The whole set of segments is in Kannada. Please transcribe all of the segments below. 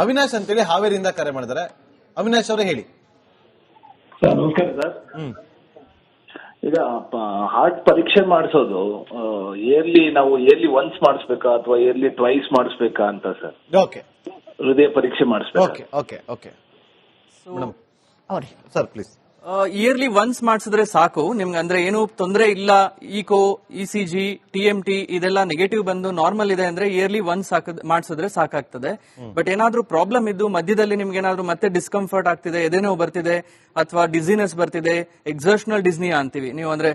ಅವಿನಾಶ್ ಅಂತೇಳಿ ಹಾವೇರಿಯಿಂದ ಕರೆ ಮಾಡಿದ್ದಾರೆ. ಅವಿನಾಶ್ ಅವರೇ ಹೇಳಿ. ಸರ್ ನಮಸ್ಕಾರ ಸರ್. ಈಗ ಹಾರ್ಟ್ ಪರೀಕ್ಷೆ ಮಾಡಿಸೋದು ಇಯರ್ಲಿ ಒನ್ಸ್ ಮಾಡಿಸ್ಬೇಕಾ ಅಥವಾ ಇಯರ್ಲಿ ಟ್ವೈಸ್ ಮಾಡಿಸ್ಬೇಕಾ ಅಂತ ಸರ್? ಓಕೆ, ಹೃದಯ ಪರೀಕ್ಷೆ ಮಾಡಿಸ್ಬೇಕು. Okay okay okay madam sir please. Yearly once ಮಾಡಿಸಿದ್ರೆ ಸಾಕು ನಿಮ್ಗೆ, ಅಂದ್ರೆ ಏನು ತೊಂದರೆ ಇಲ್ಲ. ಈಕೋ, ಇಸಿಜಿ, TMT ಇದೆಲ್ಲ ನೆಗೆಟಿವ್ ಬಂದು ನಾರ್ಮಲ್ ಇದೆ ಅಂದ್ರೆ ಇಯರ್ಲಿ ಒನ್ಸ್ ಮಾಡಿಸಿದ್ರೆ ಸಾಕಾಗ್ತದೆ. ಬಟ್ ಏನಾದ್ರೂ ಪ್ರಾಬ್ಲಮ್ ಇದ್ದು ಮಧ್ಯದಲ್ಲಿ ನಿಮ್ಗೆ ಏನಾದ್ರೂ ಮತ್ತೆ ಡಿಸ್ಕಂಫರ್ಟ್ ಆಗ್ತಿದೆ, ಎದೆನೋವು ಬರ್ತಿದೆ ಅಥವಾ ಡಿಸಿನೆಸ್ ಬರ್ತಿದೆ, ಎಕ್ಸರ್ಷನಲ್ ಡಿಸ್ನಿಯಾ ಅಂತೀವಿ ನೀವು, ಅಂದ್ರೆ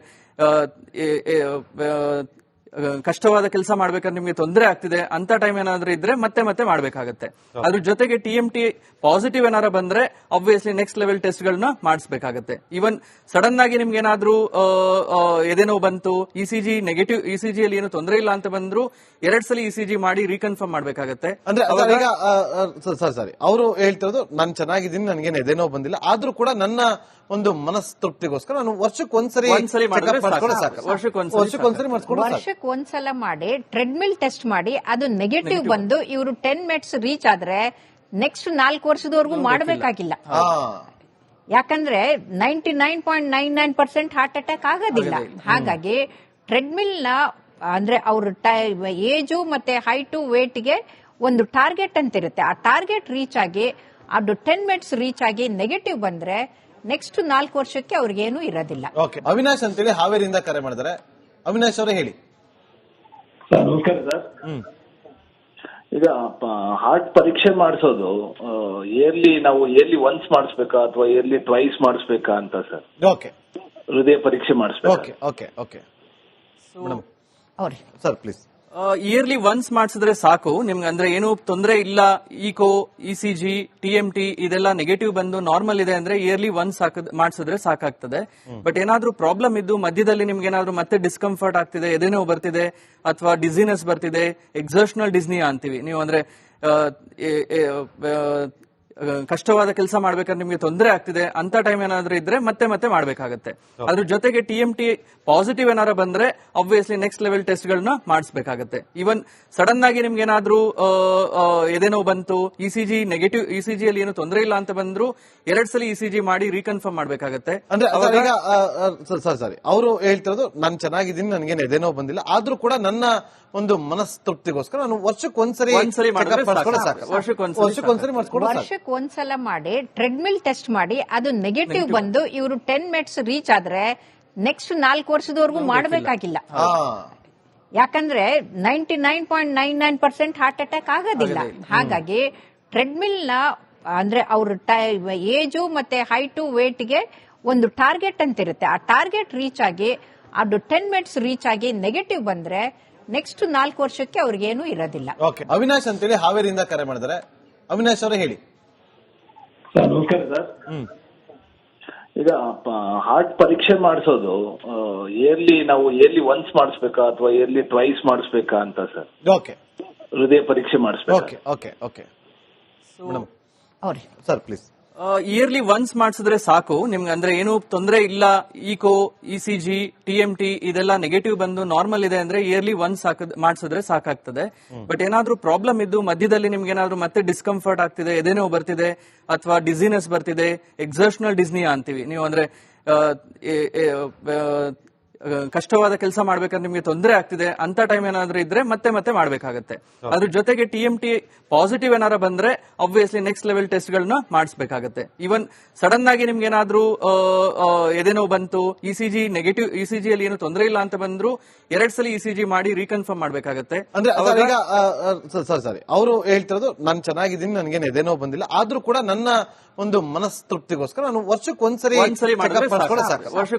ಕಷ್ಟವಾದ ಕೆಲಸ ಮಾಡ್ಬೇಕಾದ್ರೆ ನಿಮ್ಗೆ ತೊಂದರೆ ಆಗ್ತಿದೆ ಅಂತ ಟೈಮ್ ಏನಾದ್ರೂ ಇದ್ರೆ ಮತ್ತೆ ಮಾಡ್ಬೇಕಾಗತ್ತೆ. ಅದ್ರ ಜೊತೆಗೆ TMT ಪಾಸಿಟಿವ್ ಏನಾರ ಬಂದ್ರೆ ಆಬ್ವಿಯಸ್ಲಿ ನೆಕ್ಸ್ಟ್ ಲೆವೆಲ್ ಟೆಸ್ಟ್ ಗಳನ್ನ ಮಾಡಿಸಬೇಕಾಗತ್ತೆ. ಈವನ್ ಸಡನ್ ಆಗಿ ನಿಮ್ಗೆ ಏನಾದ್ರೂ ಎದೆನೋ ಬಂತು, ಇಸಿಜಿ ನೆಗೆಟಿವ್, ಇಸಿಜಿ ಅಲ್ಲಿ ಏನು ತೊಂದರೆ ಇಲ್ಲ ಅಂತ ಬಂದ್ರು 2 ಸಲ ಇಸಿಜಿ ಮಾಡಿ ರೀಕನ್ಫರ್ಮ್ ಮಾಡ್ಬೇಕಾಗತ್ತೆ. ಅಂದ್ರೆ ಸರಿ ಅವರು ಹೇಳ್ತಿರೋದು ನಾನು ಚೆನ್ನಾಗಿದ್ದೀನಿ, ನನಗೇನು ಎದೆನೋ ಬಂದಿಲ್ಲ, ಆದ್ರೂ ಕೂಡ ನನ್ನ ಒಂದು ಮನಸ್ತೃಪ್ತಿಗೋಸ್ಕರ ನಾನು ವರ್ಷಕ್ಕೊಂದ್ಸರಿ ಒಂದ್ಸಲ ಮಾಡಿ ಟ್ರೆಡ್ಮಿಲ್ ಟೆಸ್ಟ್ ಮಾಡಿ ಅದು ನೆಗೆಟಿವ್ ಬಂದು ಇವರು 10 ಮಿನಿಟ್ಸ್ ರೀಚ್ ಆದ್ರೆ ನೆಕ್ಸ್ಟ್ 4 ವರ್ಷದವರೆಗೂ ಮಾಡಬೇಕಾಗಿಲ್ಲ. ಯಾಕಂದ್ರೆ 99.99% ಹಾರ್ಟ್ ಅಟ್ಯಾಕ್ ಆಗೋದಿಲ್ಲ. ಹಾಗಾಗಿ ಟ್ರೆಡ್ಮಿಲ್ ನ ಅಂದ್ರೆ ಅವ್ರ ಏಜು ಮತ್ತೆ ಹೈಟು ವೇಟ್ಗೆ ಒಂದು ಟಾರ್ಗೆಟ್ ಅಂತ ಇರುತ್ತೆ. ಆ ಟಾರ್ಗೆಟ್ ರೀಚ್ ಆಗಿ ಅದು 10 ಮಿನಿಟ್ಸ್ ರೀಚ್ ಆಗಿ ನೆಗೆಟಿವ್ ಬಂದ್ರೆ ನೆಕ್ಸ್ಟ್ 4 ವರ್ಷಕ್ಕೆ ಅವ್ರಿಗೇನು ಇರೋದಿಲ್ಲ. ಅವಿನಾಶ್ ಅಂತೇಳಿ ಹಾವೇರಿಯಿಂದ ಕರೆ ಮಾಡಿದ್ದಾರೆ. ಅವಿನಾಶ್ ಅವರೇ ಹೇಳಿ. ಸರ್ ನಮಸ್ಕಾರ ಸರ್. ಈಗ ಹಾರ್ಟ್ ಪರೀಕ್ಷೆ ಮಾಡಿಸೋದು ಇಯರ್ಲಿ ಒನ್ಸ್ ಮಾಡಿಸ್ಬೇಕಾ ಅಥವಾ ಇಯರ್ಲಿ ಟ್ವೈಸ್ ಮಾಡಿಸ್ಬೇಕಾ ಅಂತ ಸರ್? ಓಕೆ, ಹೃದಯ ಪರೀಕ್ಷೆ ಮಾಡಿಸ್ಬೇಕು. Okay okay okay madam sir please. Yearly once ಮಾಡಿಸಿದ್ರೆ ಸಾಕು ನಿಮ್ಗೆ, ಅಂದ್ರೆ ಏನು ತೊಂದರೆ ಇಲ್ಲ. ಈಕೋ, ಇಸಿಜಿ, TMT ಇದೆಲ್ಲ ನೆಗೆಟಿವ್ ಬಂದು ನಾರ್ಮಲ್ ಇದೆ ಅಂದ್ರೆ ಇಯರ್ಲಿ ಒನ್ಸ್ ಮಾಡಿಸಿದ್ರೆ ಸಾಕಾಗ್ತದೆ. ಬಟ್ ಏನಾದ್ರೂ ಪ್ರಾಬ್ಲಮ್ ಇದ್ದು ಮಧ್ಯದಲ್ಲಿ ನಿಮ್ಗೆ ಏನಾದ್ರೂ ಮತ್ತೆ ಡಿಸ್ಕಂಫರ್ಟ್ ಆಗ್ತಿದೆ, ಎದೆನೋವು ಬರ್ತಿದೆ ಅಥವಾ ಡಿಸಿನೆಸ್ ಬರ್ತಿದೆ, ಎಕ್ಸರ್ಷನಲ್ ಡಿಸ್ನಿಯಾ ಅಂತೀವಿ ನೀವು, ಅಂದ್ರೆ ಕಷ್ಟವಾದ ಕೆಲಸ ಮಾಡ್ಬೇಕಾದ್ರೆ ನಿಮ್ಗೆ ತೊಂದರೆ ಆಗ್ತಿದೆ ಅಂತ ಟೈಮ್ ಏನಾದ್ರೂ ಇದ್ರೆ ಮತ್ತೆ ಮಾಡ್ಬೇಕಾಗತ್ತೆ. ಅದ್ರ ಜೊತೆಗೆ TMT ಪಾಸಿಟಿವ್ ಏನಾರ ಬಂದ್ರೆ ಆಬ್ವಿಯಸ್ಲಿ ನೆಕ್ಸ್ಟ್ ಲೆವೆಲ್ ಟೆಸ್ಟ್ ಗಳನ್ನ ಮಾಡಿಸಬೇಕಾಗತ್ತೆ. ಈವನ್ ಸಡನ್ ಆಗಿ ನಿಮ್ಗೆ ಏನಾದ್ರೂ ಎದೆನೋವು ಬಂತು, ಇಸಿಜಿ ನೆಗೆಟಿವ್, ಇಸಿಜಿ ಅಲ್ಲಿ ಏನು ತೊಂದರೆ ಇಲ್ಲ ಅಂತ ಬಂದ್ರು 2 ಸಲ ಇಸಿಜಿ ಮಾಡಿ ರೀಕನ್ಫರ್ಮ್ ಮಾಡ್ಬೇಕಾಗತ್ತೆ. ಅಂದ್ರೆ ಸರಿ ಅವರು ಹೇಳ್ತಿರೋದು ನಾನು ಚೆನ್ನಾಗಿದ್ದೀನಿ, ನನಗೇನು ಎದೆನೋ ಬಂದಿಲ್ಲ, ಆದ್ರೂ ಕೂಡ ನನ್ನ ಒಂದು ಮನಸ್ತೃಪ್ತಿಗೋಸ್ಕರ ನಾನು ವರ್ಷಕ್ಕೊಂದ್ಸರಿ ಒಂದ್ಸಲ ಮಾಡಿ ಟ್ರೆಡ್ಮಿಲ್ ಟೆಸ್ಟ್ ಮಾಡಿ ಅದು ನೆಗೆಟಿವ್ ಬಂದು ಇವರು 10 ಮಿನಿಟ್ಸ್ ರೀಚ್ ಆದ್ರೆ ನೆಕ್ಸ್ಟ್ 4 ವರ್ಷದವರೆಗೂ ಮಾಡಬೇಕಾಗಿಲ್ಲ. ಯಾಕಂದ್ರೆ 99.99% ಹಾರ್ಟ್ ಅಟ್ಯಾಕ್ ಆಗೋದಿಲ್ಲ. ಹಾಗಾಗಿ ಟ್ರೆಡ್ಮಿಲ್ ನ ಅಂದ್ರೆ ಅವ್ರ ಏಜು ಮತ್ತೆ ಹೈಟು ವೇಟ್ಗೆ ಒಂದು ಟಾರ್ಗೆಟ್ ಅಂತ ಇರುತ್ತೆ. ಆ ಟಾರ್ಗೆಟ್ ರೀಚ್ ಆಗಿ ಅದು 10 ಮಿನಿಟ್ಸ್ ರೀಚ್ ಆಗಿ ನೆಗೆಟಿವ್ ಬಂದ್ರೆ ನೆಕ್ಸ್ಟ್ 4 ವರ್ಷಕ್ಕೆ ಅವ್ರಿಗೇನು ಇರೋದಿಲ್ಲ. ಅವಿನಾಶ್ ಅಂತೇಳಿ ಹಾವೇರಿಯಿಂದ ಕರೆ ಮಾಡಿದ್ದಾರೆ. ಅವಿನಾಶ್ ಅವರೇ ಹೇಳಿ. ಸರ್ ನಮಸ್ಕಾರ ಸರ್. ಈಗ ಹಾರ್ಟ್ ಪರೀಕ್ಷೆ ಮಾಡಿಸೋದು ಇಯರ್ಲಿ ಒನ್ಸ್ ಮಾಡಿಸ್ಬೇಕಾ ಅಥವಾ ಇಯರ್ಲಿ ಟ್ವೈಸ್ ಮಾಡಿಸ್ಬೇಕಾ ಅಂತ ಸರ್? ಓಕೆ, ಹೃದಯ ಪರೀಕ್ಷೆ ಮಾಡಿಸ್ಬೇಕು. Okay okay okay madam sir please. Yearly once ಮಾಡಿಸಿದ್ರೆ ಸಾಕು ನಿಮ್ಗೆ, ಅಂದ್ರೆ ಏನು ತೊಂದರೆ ಇಲ್ಲ. ಈಕೋ, ಇಸಿಜಿ, TMT ಇದೆಲ್ಲ ನೆಗೆಟಿವ್ ಬಂದು ನಾರ್ಮಲ್ ಇದೆ ಅಂದ್ರೆ ಇಯರ್ಲಿ ಒನ್ಸ್ ಮಾಡಿಸಿದ್ರೆ ಸಾಕಾಗ್ತದೆ. ಬಟ್ ಏನಾದ್ರೂ ಪ್ರಾಬ್ಲಮ್ ಇದ್ದು ಮಧ್ಯದಲ್ಲಿ ನಿಮ್ಗೆ ಏನಾದ್ರೂ ಮತ್ತೆ ಡಿಸ್ಕಂಫರ್ಟ್ ಆಗ್ತಿದೆ, ಎದೆನೋವು ಬರ್ತಿದೆ ಅಥವಾ ಡಿಸಿನೆಸ್ ಬರ್ತಿದೆ, ಎಕ್ಸರ್ಷನಲ್ ಡಿಸ್ನಿಯಾ ಅಂತೀವಿ ನೀವು, ಅಂದ್ರೆ ಕಷ್ಟವಾದ ಕೆಲಸ ಮಾಡ್ಬೇಕಾದ್ರೆ ನಿಮ್ಗೆ ತೊಂದರೆ ಆಗ್ತಿದೆ ಅಂತ ಟೈಮ್ ಏನಾದ್ರೂ ಇದ್ರೆ ಮತ್ತೆ ಮಾಡ್ಬೇಕಾಗತ್ತೆ. ಅದ್ರ ಜೊತೆಗೆ TMT ಪಾಸಿಟಿವ್ ಏನಾರ ಬಂದ್ರೆ ಆಬ್ವಿಯಸ್ಲಿ ನೆಕ್ಸ್ಟ್ ಲೆವೆಲ್ ಟೆಸ್ಟ್ ಗಳನ್ನ ಮಾಡಿಸಬೇಕಾಗತ್ತೆ. ಈವನ್ ಸಡನ್ ಆಗಿ ನಿಮ್ಗೆ ಏನಾದ್ರೂ ಎದೆನೋವು ಬಂತು, ಇಸಿಜಿ ನೆಗೆಟಿವ್, ಇಸಿಜಿ ಅಲ್ಲಿ ಏನು ತೊಂದರೆ ಇಲ್ಲ ಅಂತ ಬಂದ್ರು 2 ಸಲ ಇಸಿಜಿ ಮಾಡಿ ರೀಕನ್ಫರ್ಮ್ ಮಾಡ್ಬೇಕಾಗತ್ತೆ. ಅಂದ್ರೆ ಸರಿ ಅವರು ಹೇಳ್ತಿರೋದು ನಾನು ಚೆನ್ನಾಗಿದ್ದೀನಿ, ನನಗೇನು ಎದೆನೋ ಬಂದಿಲ್ಲ, ಆದ್ರೂ ಕೂಡ ನನ್ನ ಒಂದು ಮನಸ್ತೃಪ್ತಿಗೋಸ್ಕರ ನಾನು ವರ್ಷಕ್ಕೊಂದ್ಸರಿ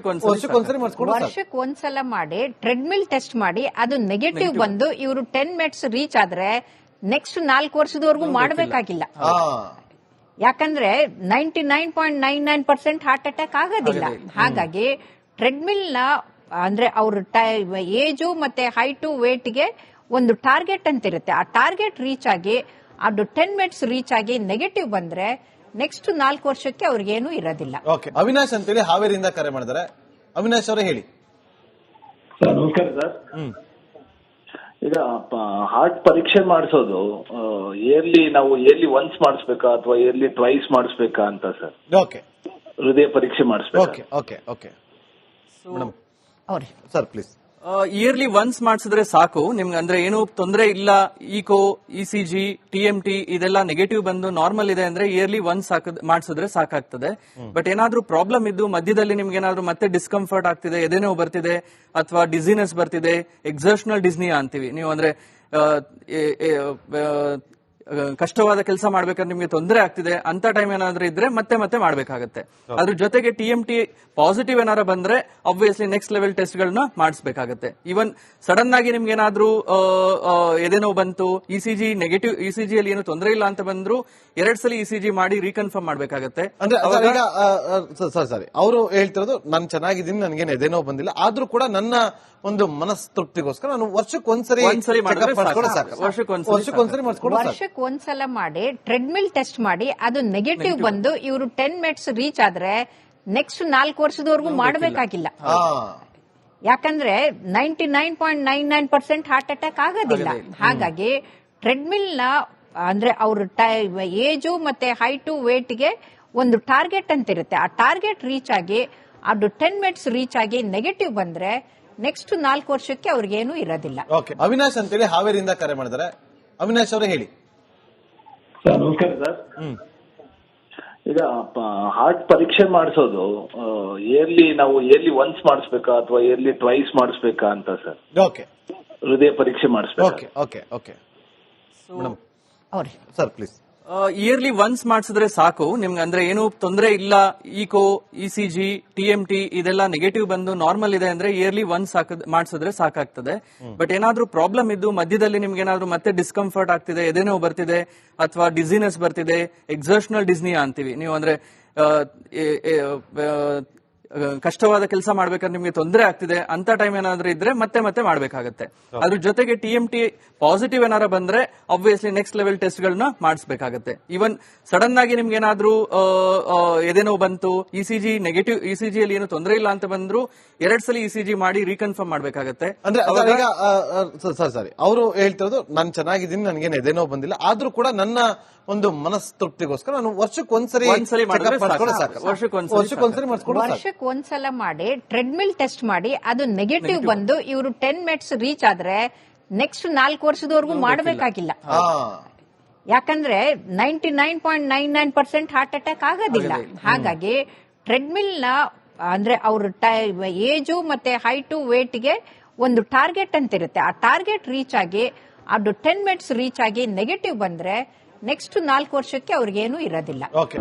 ಒಂದ್ಸಲ ಮಾಡಿ ಟ್ರೆಡ್ಮಿಲ್ ಟೆಸ್ಟ್ ಮಾಡಿ ಅದು ನೆಗೆಟಿವ್ ಬಂದು ಇವರು 10 ಮಿನಿಟ್ಸ್ ರೀಚ್ ಆದ್ರೆ ನೆಕ್ಸ್ಟ್ 4 ವರ್ಷದವರೆಗೂ ಮಾಡಬೇಕಾಗಿಲ್ಲ. ಯಾಕಂದ್ರೆ 99.99% ಹಾರ್ಟ್ ಅಟ್ಯಾಕ್ ಆಗೋದಿಲ್ಲ. ಹಾಗಾಗಿ ಟ್ರೆಡ್ಮಿಲ್ ನ ಅಂದ್ರೆ ಅವ್ರ ಏಜು ಮತ್ತೆ ಹೈಟು ವೇಟ್ಗೆ ಒಂದು ಟಾರ್ಗೆಟ್ ಅಂತ ಇರುತ್ತೆ. ಆ ಟಾರ್ಗೆಟ್ ರೀಚ್ ಆಗಿ ಅದು 10 ಮಿನಿಟ್ಸ್ ರೀಚ್ ಆಗಿ ನೆಗೆಟಿವ್ ಬಂದ್ರೆ ನೆಕ್ಸ್ಟ್ 4 ವರ್ಷಕ್ಕೆ ಅವ್ರಿಗೇನು ಇರೋದಿಲ್ಲ. ಅವಿನಾಶ್ ಅಂತೇಳಿ ಹಾವೇರಿಯಿಂದ ಕರೆ ಮಾಡಿದ್ದಾರೆ. ಅವಿನಾಶ್ ಅವರೇ ಹೇಳಿ. ಸರ್ ನಮಸ್ಕಾರ ಸರ್. ಈಗ ಹಾರ್ಟ್ ಪರೀಕ್ಷೆ ಮಾಡಿಸೋದು ನಾವು ಇಯರ್ಲಿ ಒನ್ಸ್ ಮಾಡಿಸ್ಬೇಕಾ ಅಥವಾ ಇಯರ್ಲಿ ಟ್ವೈಸ್ ಮಾಡಿಸ್ಬೇಕಾ ಅಂತ ಸರ್? ಓಕೆ ಹೃದಯ ಪರೀಕ್ಷೆ ಮಾಡಿಸ್ಬೇಕಾ? ಓಕೆ ಓಕೆ ಓಕೆ ಮೇಡಮ್ ಅವ್ರಿ ಸರ್ ಪ್ಲೀಸ್. ಇಯರ್ಲಿ ಒನ್ಸ್ ಮಾಡಿಸಿದ್ರೆ ಸಾಕು ನಿಮ್ಗೆ, ಅಂದ್ರೆ ಏನು ತೊಂದರೆ ಇಲ್ಲ. ಈಕೋ, ಇಸಿಜಿ, TMT ಇದೆಲ್ಲ ನೆಗೆಟಿವ್ ಬಂದು ನಾರ್ಮಲ್ ಇದೆ ಅಂದ್ರೆ ಇಯರ್ಲಿ ಒನ್ಸ್ ಮಾಡಿಸಿದ್ರೆ ಸಾಕಾಗ್ತದೆ. ಬಟ್ ಏನಾದ್ರೂ ಪ್ರಾಬ್ಲಮ್ ಇದ್ದು ಮಧ್ಯದಲ್ಲಿ ನಿಮ್ಗೆ ಏನಾದ್ರೂ ಮತ್ತೆ ಡಿಸ್ಕಂಫರ್ಟ್ ಆಗ್ತಿದೆ, ಎದೆನೋವು ಬರ್ತಿದೆ ಅಥವಾ ಡಿಸಿನೆಸ್ ಬರ್ತಿದೆ, ಎಕ್ಸರ್ಷನಲ್ ಡಿಸ್ನಿಯಾ ಅಂತೀವಿ ನೀವು, ಅಂದ್ರೆ ಕಷ್ಟವಾದ ಕೆಲಸ ಮಾಡ್ಬೇಕಾದ್ರೆ ನಿಮ್ಗೆ ತೊಂದರೆ ಆಗ್ತಿದೆ ಅಂತ ಟೈಮ್ ಏನಾದ್ರೂ ಇದ್ರೆ ಮತ್ತೆ ಮತ್ತೆ ಮಾಡ್ಬೇಕಾಗತ್ತೆ. ಅದ್ರ ಜೊತೆಗೆ TMT ಪಾಸಿಟಿವ್ ಏನಾರ ಬಂದ್ರೆ ಆಬ್ವಿಯಸ್ಲಿ ನೆಕ್ಸ್ಟ್ ಲೆವೆಲ್ ಟೆಸ್ಟ್ ಗಳನ್ನ ಮಾಡಿಸಬೇಕಾಗತ್ತೆ. ಈವನ್ ಸಡನ್ ಆಗಿ ನಿಮ್ಗೆ ಏನಾದ್ರೂ ಎದೆನೋವು ಬಂತು, ಇಸಿಜಿ ನೆಗೆಟಿವ್, ಇಸಿಜಿ ಅಲ್ಲಿ ಏನು ತೊಂದರೆ ಇಲ್ಲ ಅಂತ ಬಂದ್ರು 2 ಸಲ ಇಸಿಜಿ ಮಾಡಿ ರೀಕನ್ಫರ್ಮ್ ಮಾಡ್ಬೇಕಾಗತ್ತೆ. ಅಂದ್ರೆ ಈಗ ಸಾರಿ ಅವರು ಹೇಳ್ತಿರೋದು ನಾನು ಚೆನ್ನಾಗಿದ್ದೀನಿ, ನನಗೇನು ಎದೆನೋವು ಬಂದಿಲ್ಲ, ಆದ್ರೂ ಕೂಡ ನನ್ನ ಒಂದು ಮನಸ್ತೃಪ್ತಿಗೋಸ್ಕರ ನಾನು ವರ್ಷಕ್ಕೆ ಒಂದ್ಸರಿ ಮಾಡಿದ್ರೆ ಮಾಡಿಸ್ಕೊಂಡು ಸಾಕು. ಸಾಕು. ವರ್ಷಕ್ಕೊಂದ್ಸರಿ ಒಂದ್ಸರಿ ಮಾಡಿಸ್ಕೊಂಡು ಸಾಕು. ವರ್ಷಕ್ಕೆ ಒಂದ್ಸಲ ಮಾಡಿ ಟ್ರೆಡ್ಮಿಲ್ ಟೆಸ್ಟ್ ಮಾಡಿ ಅದು ನೆಗೆಟಿವ್ ಬಂದು ಇವರು 10 ಮಿನಿಟ್ಸ್ ರೀಚ್ ಆದ್ರೆ ನೆಕ್ಸ್ಟ್ 4 ವರ್ಷದವರೆಗೂ ಮಾಡಬೇಕಾಗಿಲ್ಲ. ಯಾಕಂದ್ರೆ 99.99% ಹಾರ್ಟ್ ಅಟ್ಯಾಕ್ ಆಗೋದಿಲ್ಲ. ಹಾಗಾಗಿ ಟ್ರೆಡ್ಮಿಲ್ ನ ಅಂದ್ರೆ ಅವ್ರ ಏಜು ಮತ್ತೆ ಹೈಟು ವೇಟ್ಗೆ ಒಂದು ಟಾರ್ಗೆಟ್ ಅಂತ ಇರುತ್ತೆ. ಆ ಟಾರ್ಗೆಟ್ ರೀಚ್ ಆಗಿ ಅದು 10 ಮಿನಿಟ್ಸ್ ರೀಚ್ ಆಗಿ ನೆಗೆಟಿವ್ ಬಂದ್ರೆ ನೆಕ್ಸ್ಟ್ 4 ವರ್ಷಕ್ಕೆ ಅವ್ರಿಗೇನು ಇರೋದಿಲ್ಲ. ಓಕೆ, ಅವಿನಾಶ್ ಅಂತೇಳಿ ಹಾವೇರಿಯಿಂದ ಕರೆ ಮಾಡಿದ್ದಾರೆ. ಅವಿನಾಶ್ ಅವರೇ ಹೇಳಿ. ಸರ್ ನಮಸ್ಕಾರ ಸರ್. ಈಗ ಹಾರ್ಟ್ ಪರೀಕ್ಷೆ ಮಾಡಿಸೋದು ನಾವು ಇಯರ್ಲಿ ಒನ್ಸ್ ಮಾಡಿಸ್ಬೇಕಾ ಅಥವಾ ಇಯರ್ಲಿ ಟ್ವೈಸ್ ಮಾಡಿಸ್ಬೇಕಾ ಅಂತ ಸರ್? ಓಕೆ, ಹೃದಯ ಪರೀಕ್ಷೆ ಮಾಡಿಸ್ಬೇಕಾ? ಓಕೆ ಓಕೆ ಓಕೆ ಮೇಡಮ್ ಅವ್ರಿ ಸರ್ ಪ್ಲೀಸ್. ಇಯರ್ಲಿ ಒನ್ಸ್ ಮಾಡಿಸಿದ್ರೆ ಸಾಕು ನಿಮ್ಗೆ, ಅಂದ್ರೆ ಏನು ತೊಂದರೆ ಇಲ್ಲ. ಈಕೋ, ಇಸಿಜಿ, TMT ಇದೆಲ್ಲ ನೆಗೆಟಿವ್ ಬಂದು ನಾರ್ಮಲ್ ಇದೆ ಅಂದ್ರೆ ಇಯರ್ಲಿ ಒನ್ಸ್ ಮಾಡಿಸಿದ್ರೆ ಸಾಕಾಗ್ತದೆ. ಬಟ್ ಏನಾದ್ರೂ ಪ್ರಾಬ್ಲಮ್ ಇದ್ದು ಮಧ್ಯದಲ್ಲಿ ನಿಮ್ಗೆ ಏನಾದ್ರೂ ಮತ್ತೆ ಡಿಸ್ಕಂಫರ್ಟ್ ಆಗ್ತಿದೆ, ಎದೆನೋವು ಬರ್ತಿದೆ ಅಥವಾ ಡಿಸಿನೆಸ್ ಬರ್ತಿದೆ, ಎಕ್ಸರ್ಷನಲ್ ಡಿಸ್ನಿಯಾ ಅಂತೀವಿ ನೀವು, ಅಂದ್ರೆ ಕಷ್ಟವಾದ ಕೆಲಸ ಮಾಡ್ಬೇಕಾದ್ರೆ ನಿಮ್ಗೆ ತೊಂದರೆ ಆಗ್ತಿದೆ ಅಂತ ಟೈಮ್ ಏನಾದ್ರೂ ಇದ್ರೆ ಮತ್ತೆ ಮತ್ತೆ ಮಾಡ್ಬೇಕಾಗತ್ತೆ. ಅದ್ರ ಜೊತೆಗೆ TMT ಪಾಸಿಟಿವ್ ಏನಾರ ಬಂದ್ರೆ ಆಬ್ವಿಯಸ್ಲಿ ನೆಕ್ಸ್ಟ್ ಲೆವೆಲ್ ಟೆಸ್ಟ್ ಗಳನ್ನ ಮಾಡಿಸಬೇಕಾಗತ್ತೆ. ಈವನ್ ಸಡನ್ ಆಗಿ ನಿಮ್ಗೆ ಏನಾದ್ರೂ ಎದೆನೋವು ಬಂತು, ಇಸಿಜಿ ನೆಗೆಟಿವ್, ಇಸಿಜಿ ಅಲ್ಲಿ ಏನು ತೊಂದರೆ ಇಲ್ಲ ಅಂತ ಬಂದ್ರು 2 ಸಲ ಇಸಿಜಿ ಮಾಡಿ ರೀಕನ್ಫರ್ಮ್ ಮಾಡ್ಬೇಕಾಗತ್ತೆ. ಅಂದ್ರೆ ಈಗ ಸಾರಿ ಅವರು ಹೇಳ್ತಿರೋದು ನಾನು ಚೆನ್ನಾಗಿದ್ದೀನಿ, ನನಗೇನು ಎದೆನೋವು ಬಂದಿಲ್ಲ, ಆದ್ರೂ ಕೂಡ ನನ್ನ ಒಂದು ಮನಸ್ತೃಪ್ತಿಗೋಸ್ಕರ ನಾನು ವರ್ಷಕ್ಕೆ ಒಂದ್ಸರಿ ಮಾಡಿದ್ರೆ ಮಾಡಿಸ್ಕೊಂಡು ಸಾಕು. ಸಾಕು. ವರ್ಷಕ್ಕೊಂದ್ಸರಿ ಮಾಡಿಸ್ಕೊಂಡು ಸಾಕು. ವರ್ಷಕ್ಕೆ ಒಂದ್ಸಲ ಮಾಡಿ ಟ್ರೆಡ್ಮಿಲ್ ಟೆಸ್ಟ್ ಮಾಡಿ ಅದು ನೆಗೆಟಿವ್ ಬಂದು ಇವರು 10 ಮಿನಿಟ್ಸ್ ರೀಚ್ ಆದ್ರೆ ನೆಕ್ಸ್ಟ್ 4 ವರ್ಷದವರೆಗೂ ಮಾಡಬೇಕಾಗಿಲ್ಲ. ಯಾಕಂದ್ರೆ 99.99% ಹಾರ್ಟ್ ಅಟ್ಯಾಕ್ ಆಗೋದಿಲ್ಲ. ಹಾಗಾಗಿ ಟ್ರೆಡ್ಮಿಲ್ ನ ಅಂದ್ರೆ ಅವ್ರ ಏಜು ಮತ್ತೆ ಹೈಟು ವೇಟ್ಗೆ ಒಂದು ಟಾರ್ಗೆಟ್ ಅಂತ ಇರುತ್ತೆ. ಆ ಟಾರ್ಗೆಟ್ ರೀಚ್ ಆಗಿ ಅದು 10 ಮಿನಿಟ್ಸ್ ರೀಚ್ ಆಗಿ ನೆಗೆಟಿವ್ ಬಂದ್ರೆ ನೆಕ್ಸ್ಟ್ 4 ವರ್ಷಕ್ಕೆ ಅವ್ರಿಗೇನು ಇರೋದಿಲ್ಲ. ಓಕೆ.